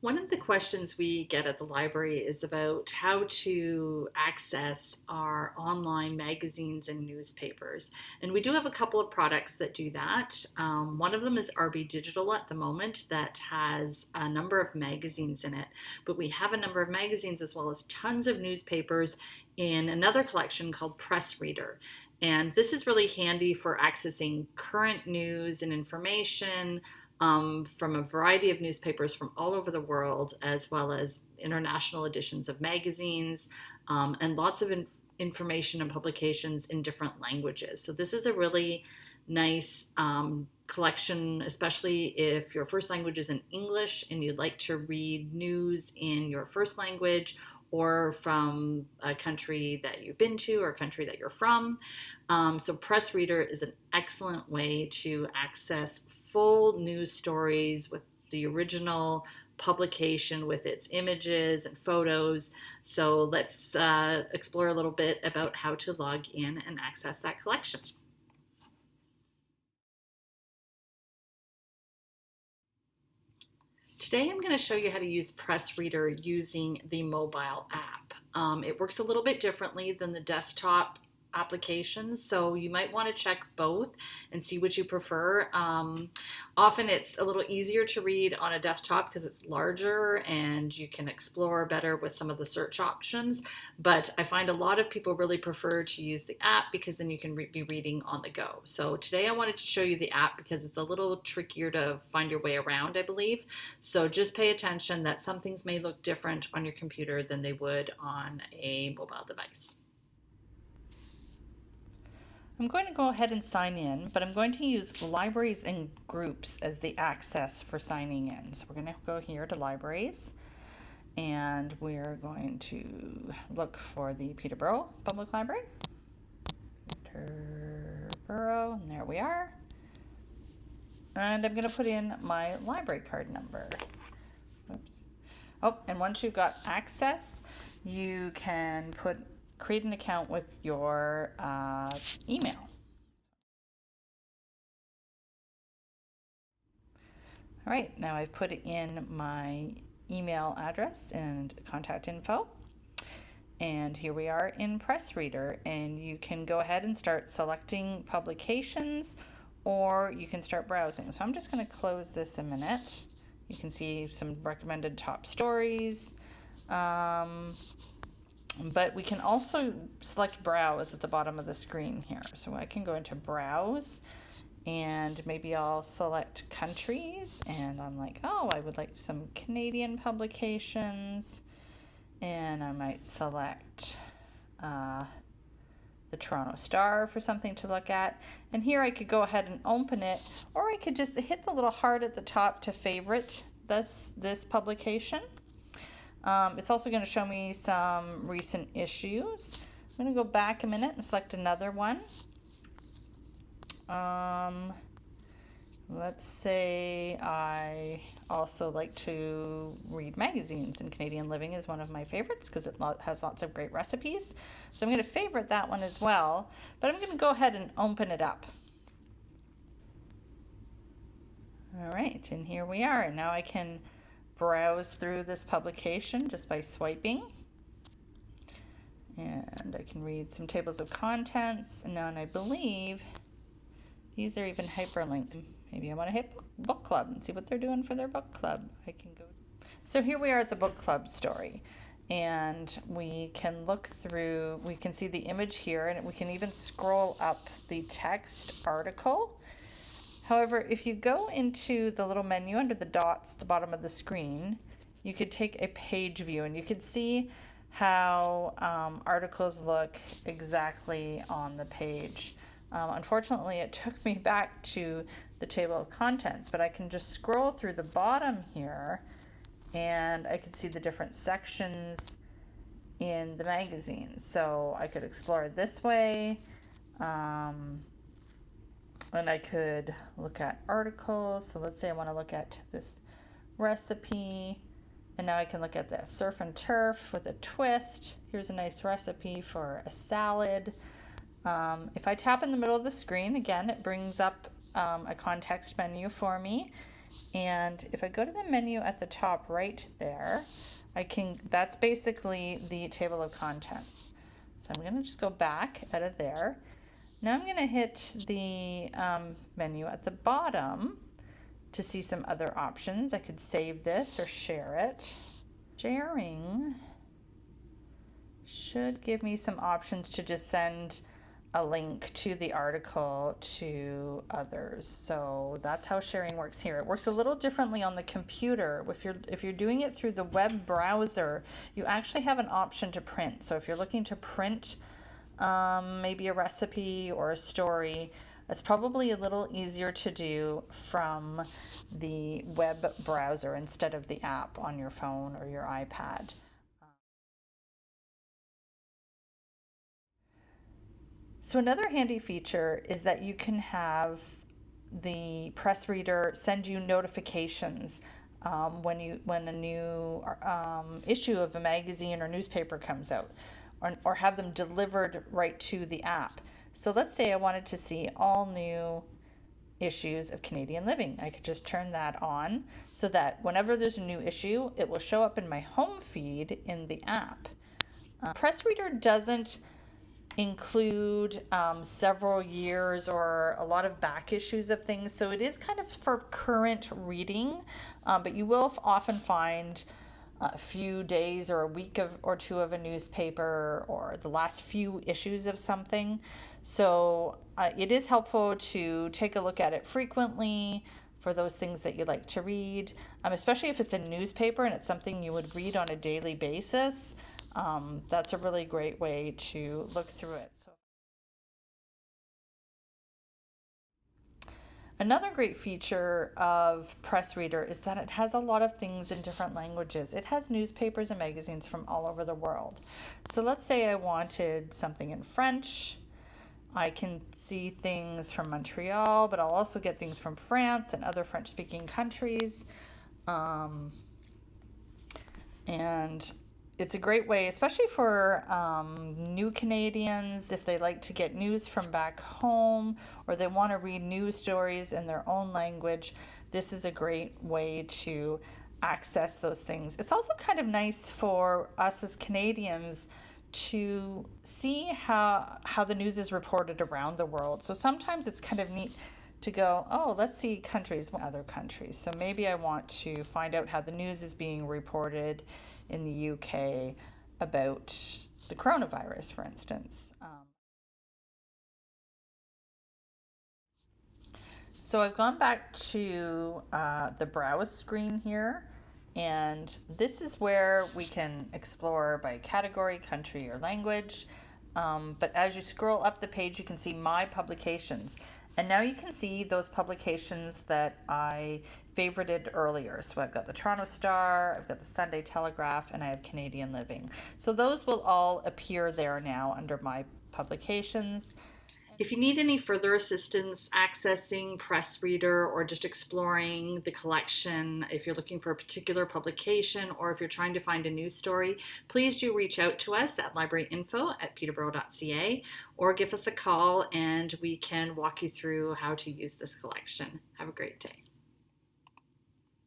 One of the questions we get at the library is about how to access our online magazines and newspapers. And we do have a couple of products that do that. One of them is RB Digital at the moment that has a number of magazines in it, but we have a number of magazines as well as tons of newspapers in another collection called Press Reader. And this is really handy for accessing current news and information from a variety of newspapers from all over the world, as well as international editions of magazines, and lots of information and publications in different languages. So, this is a really nice collection, especially if your first language is in English and you'd like to read news in your first language or from a country that you've been to or a country that you're from. So Press Reader is an excellent way to access full news stories with the original publication with its images and photos. So let's explore a little bit about how to log in and access that collection. Today I'm going to show you how to use Press Reader using the mobile app. It works a little bit differently than the desktop applications, so you might want to check both and see what you prefer. Often it's a little easier to read on a desktop because it's larger and you can explore better with some of the search options, but I find a lot of people really prefer to use the app because then you can be reading on the go. So today I wanted to show you the app because it's a little trickier to find your way around, I believe. So just pay attention that some things may look different on your computer than they would on a mobile device. I'm going to go ahead and sign in, but I'm going to use libraries and groups as the access for signing in. So we're going to go here to libraries, and we're going to look for the Peterborough Public Library. Peterborough, and there we are. And I'm going to put in my library card number. Oops. Oh, and once you've got access, you can create an account with your email. All right, now I've put in my email address and contact info. And here we are in Press Reader, and you can go ahead and start selecting publications, or you can start browsing. So I'm just going to close this a minute. You can see some recommended top stories. But we can also select browse at the bottom of the screen here. So I can go into browse, and maybe I'll select countries, and I'm like, oh, I would like some Canadian publications, and I might select the Toronto Star for something to look at. And here I could go ahead and open it, or I could just hit the little heart at the top to favorite this publication. It's also going to show me some recent issues. I'm going to go back a minute and select another one. Let's say I also like to read magazines, and Canadian Living is one of my favorites because it has lots of great recipes. So I'm going to favorite that one as well, but I'm going to go ahead and open it up. All right, and here we are. And now I can browse through this publication just by swiping. And I can read some tables of contents. And I believe these are even hyperlinked. Maybe I want to hit book club and see what they're doing for their book club. I can go. So here we are at the book club story, and we can look through, we can see the image here, and we can even scroll up the text article. However, if you go into the little menu under the dots at the bottom of the screen, you could take a page view, and you could see how articles look exactly on the page. Unfortunately, it took me back to the table of contents, but I can just scroll through the bottom here, and I can see the different sections in the magazine. So I could explore this way, and I could look at articles. So let's say I want to look at this recipe, and now I can look at this surf and turf with a twist. Here's a nice recipe for a salad. If I tap in the middle of the screen, again, it brings up a context menu for me, And if I go to the menu at the top right there, that's basically the table of contents. So I'm going to just go back out of there. Now I'm going to hit the menu at the bottom to see some other options. I could save this or share it. Sharing should give me some options to just send a link to the article to others. So that's how sharing works here. It works a little differently on the computer. If you're doing it through the web browser, you actually have an option to print. So if you're looking to print maybe a recipe or a story, it's probably a little easier to do from the web browser instead of the app on your phone or your iPad. So another handy feature is that you can have the press reader send you notifications when a new issue of a magazine or newspaper comes out, or have them delivered right to the app. So let's say I wanted to see all new issues of Canadian Living. I could just turn that on so that whenever there's a new issue, it will show up in my home feed in the app. Press Reader doesn't include several years or a lot of back issues of things, so it is kind of for current reading, but you will often find a few days or a week or two of a newspaper or the last few issues of something. So it is helpful to take a look at it frequently for those things that you like to read, especially if it's a newspaper and it's something you would read on a daily basis. That's a really great way to look through it. Another great feature of Press Reader is that it has a lot of things in different languages. It has newspapers and magazines from all over the world. So let's say I wanted something in French. I can see things from Montreal, but I'll also get things from France and other French-speaking countries. And it's a great way, especially for new Canadians, if they like to get news from back home or they want to read news stories in their own language. This is a great way to access those things. It's also kind of nice for us as Canadians to see how the news is reported around the world. So sometimes it's kind of neat to go, oh, let's see countries, other countries. So maybe I want to find out how the news is being reported in the UK about the coronavirus, for instance. So I've gone back to the browse screen here, and this is where we can explore by category, country, or language. But as you scroll up the page, you can see my publications. And now you can see those publications that I favorited earlier. So I've got the Toronto Star, I've got the Sunday Telegraph, and I have Canadian Living. So those will all appear there now under my publications. If you need any further assistance accessing Press Reader or just exploring the collection, if you're looking for a particular publication or if you're trying to find a news story, please do reach out to us at libraryinfo@peterborough.ca or give us a call and we can walk you through how to use this collection. Have a great day.